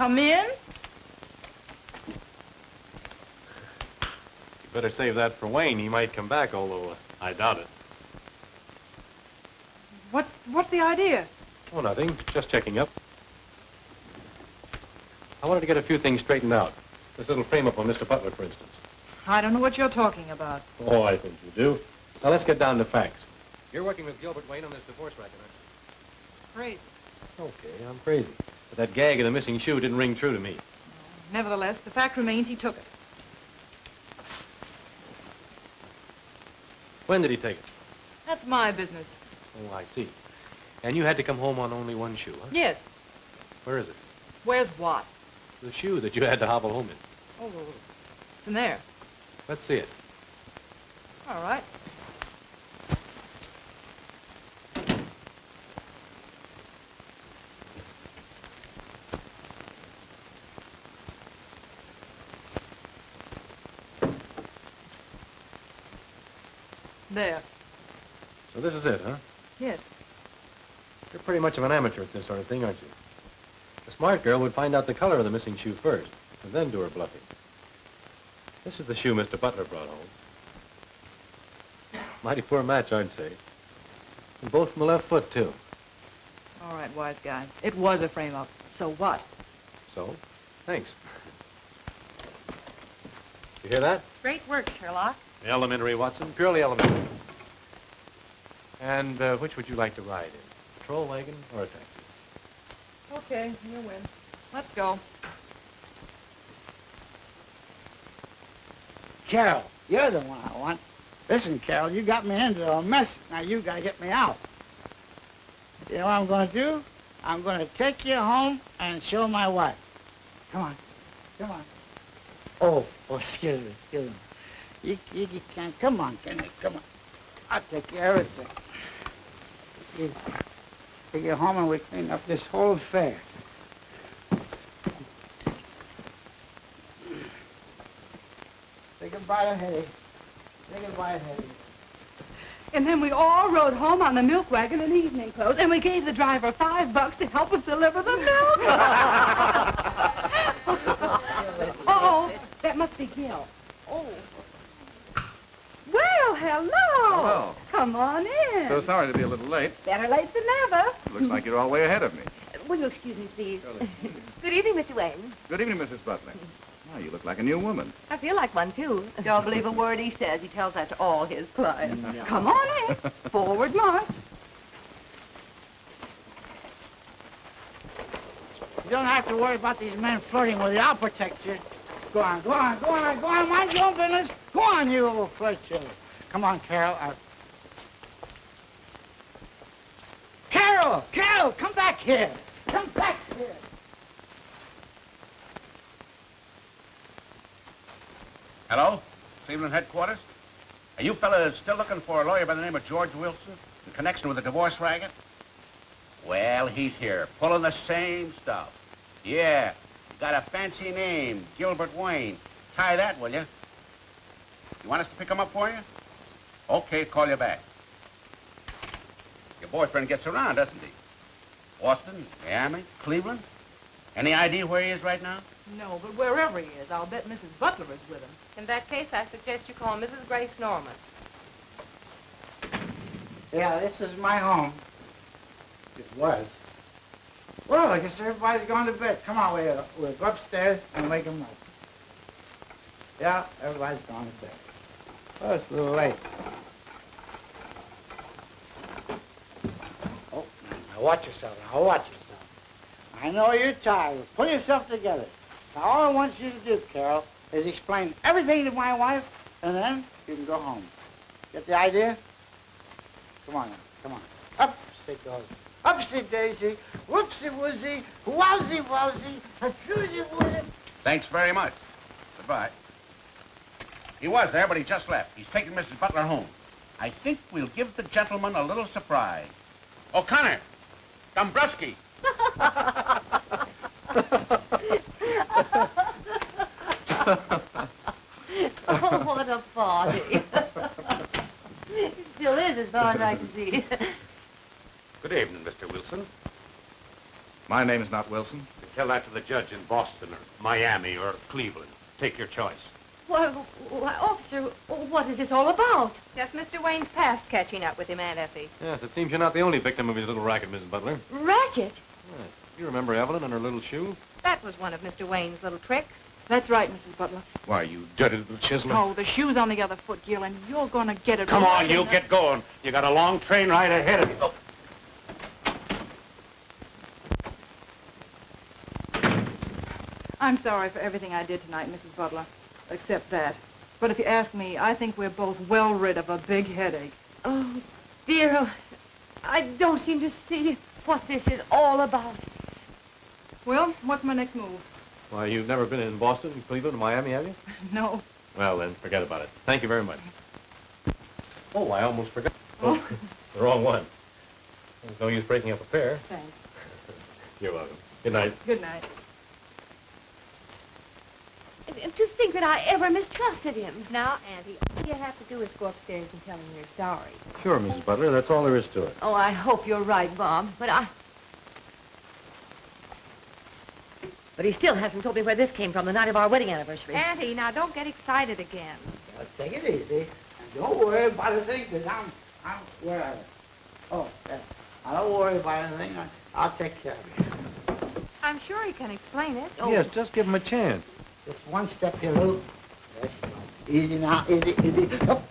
Come in. You better save that for Wayne. He might come back, although I doubt it. What's the idea? Oh, nothing. Just checking up. I wanted to get a few things straightened out. This little frame-up on Mr. Butler, for instance. I don't know what you're talking about. Oh, I think you do. Now, let's get down to facts. You're working with Gilbert Wayne on this divorce racket, aren't you? Crazy. Okay, I'm crazy. But that gag of the missing shoe didn't ring true to me. Nevertheless, the fact remains he took it. When did he take it? That's my business. Oh, I see. And you had to come home on only one shoe, huh? Yes. Where is it? Where's what? The shoe that you had to hobble home in. Oh, it's in there. Let's see it. All right. There. So this is it, huh? Yes. You're pretty much of an amateur at this sort of thing, aren't you? A smart girl would find out the color of the missing shoe first, and then do her bluffing. This is the shoe Mr. Butler brought home. Mighty poor match, I'd say. And both from the left foot, too. All right, wise guy. It was a frame-up. So what? So, thanks. You hear that? Great work, Sherlock. Elementary, Watson. Purely elementary. And which would you like to ride in? A patrol wagon or a taxi? Okay, you win. Let's go. Carol, you're the one I want. Listen, Carol, you got me into a mess. Now you got to get me out. You know what I'm going to do? I'm going to take you home and show my wife. Come on. Come on. Oh, excuse me. You can't. Come on, can you? Come on. I'll take care of everything. Take you home and we clean up this whole affair. Say goodbye to Hetty. Say goodbye to Hetty. And then we all rode home on the milk wagon in evening clothes, and we gave the driver $5 to help us deliver the milk. Oh, that must be Gil. Oh. Well, hello. Hello. Come on in. So sorry to be a little late. Better late than never. Looks like you're all way ahead of me. Will you excuse me, please? Good evening, Mr. Wayne. Good evening, Mrs. Butler. Oh, you look like a new woman. I feel like one, too. Don't believe a word he says. He tells that to all his clients. Come on in. Forward march. You don't have to worry about these men flirting with you. I'll protect you. Go on. Mind your own business. Go on, you little flirt show. Come on, Carol. Carol, come back here. Come back here. Hello? Cleveland headquarters? Are you fellas still looking for a lawyer by the name of George Wilson in connection with the divorce racket? Well, he's here, pulling the same stuff. Yeah, got a fancy name, Gilbert Wayne. Tie that, will you? You want us to pick him up for you? Okay, call you back. Your boyfriend gets around, doesn't he? Boston, Miami, Cleveland? Any idea where he is right now? No, but wherever he is, I'll bet Mrs. Butler is with him. In that case, I suggest you call Mrs. Grace Norman. Yeah, this is my home. It was. Well, I guess everybody's gone to bed. Come on, we'll go upstairs and wake them up. Yeah, everybody's gone to bed. Oh, it's a little late. Oh, now watch yourself. I know you're tired. Pull yourself together. Now, all I want you to do, Carol, is explain everything to my wife, and then you can go home. Get the idea? Come on now. Come on. Up she goes. Upsy daisy, whoopsie woozy, wowsy wowsy, a woozy. Thanks very much. Goodbye. He was there, but he just left. He's taking Mrs. Butler home. I think we'll give the gentleman a little surprise. O'Connor! Dombrowski! Oh, what a party. It still is, as far as I can see. Good evening, Mr. Wilson. My name's not Wilson. Tell that to the judge in Boston or Miami or Cleveland. Take your choice. Why, officer, what is this all about? Just Mr. Wayne's past catching up with him, Aunt Effie. Yes, it seems you're not the only victim of his little racket, Mrs. Butler. Racket? Yes. You remember Evelyn and her little shoe? That was one of Mr. Wayne's little tricks. That's right, Mrs. Butler. Why, you dirty little chiseler. Oh, the shoe's on the other foot, Gil, and you're going to get it. Come right on, you in the- get going. You got a long train ride ahead of you. I'm sorry for everything I did tonight, Mrs. Butler, except that. But if you ask me, I think we're both well rid of a big headache. Oh, dear, I don't seem to see what this is all about. Well, what's my next move? Why, you've never been in Boston, Cleveland, Miami, have you? No. Well, then, forget about it. Thank you very much. Oh, I almost forgot. Oh, the wrong one. There's no use breaking up a pair. Thanks. You're welcome. Good night. Good night. To think that I ever mistrusted him. Now, Auntie, all you have to do is go upstairs and tell him you're sorry. Sure, Mrs. Butler. That's all there is to it. Oh, I hope you're right, Bob. But he still hasn't told me where this came from the night of our wedding anniversary. Auntie, now don't get excited again. Now, take it easy. And don't worry about a thing, because I'm, where are they? Oh, there. Now, don't worry about anything. I'll take care of you. I'm sure he can explain it. Yes, just give him a chance. Just one step here, Lou. Yes. Easy now, easy, easy. Up.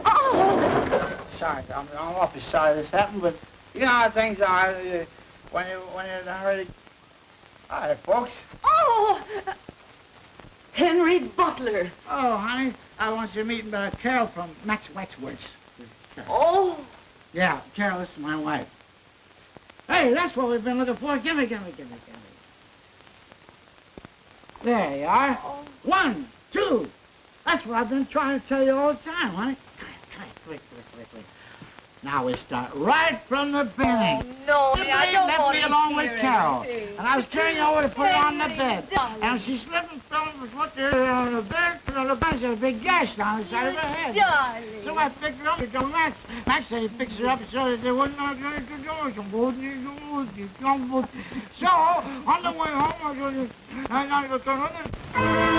Oh! Sorry, I'm awfully sorry this happened, but you know how things are when you're not ready. All right, folks. Oh! Henry Butler. Oh, honey, I want you to meet Carol from Max Waxworks. Oh! Yeah, Carol, this is my wife. Hey, that's what we've been looking for. Gimme. There you are. Oh. 1, 2. That's what I've been trying to tell you all the time, honey. Come here, quick. Now we start right from the beginning. Oh, no, I don't left want me to along with hear Carol. anything. And I was carrying her over to put her on the bed. Darling. And she slipped and fell and was put there on the bed. And the bunch of a big gash down the side of her head. Darling. So I picked her up to John Max. Max said he'd fix her up so that they wouldn't know what to do. So, on the way home, I got to go to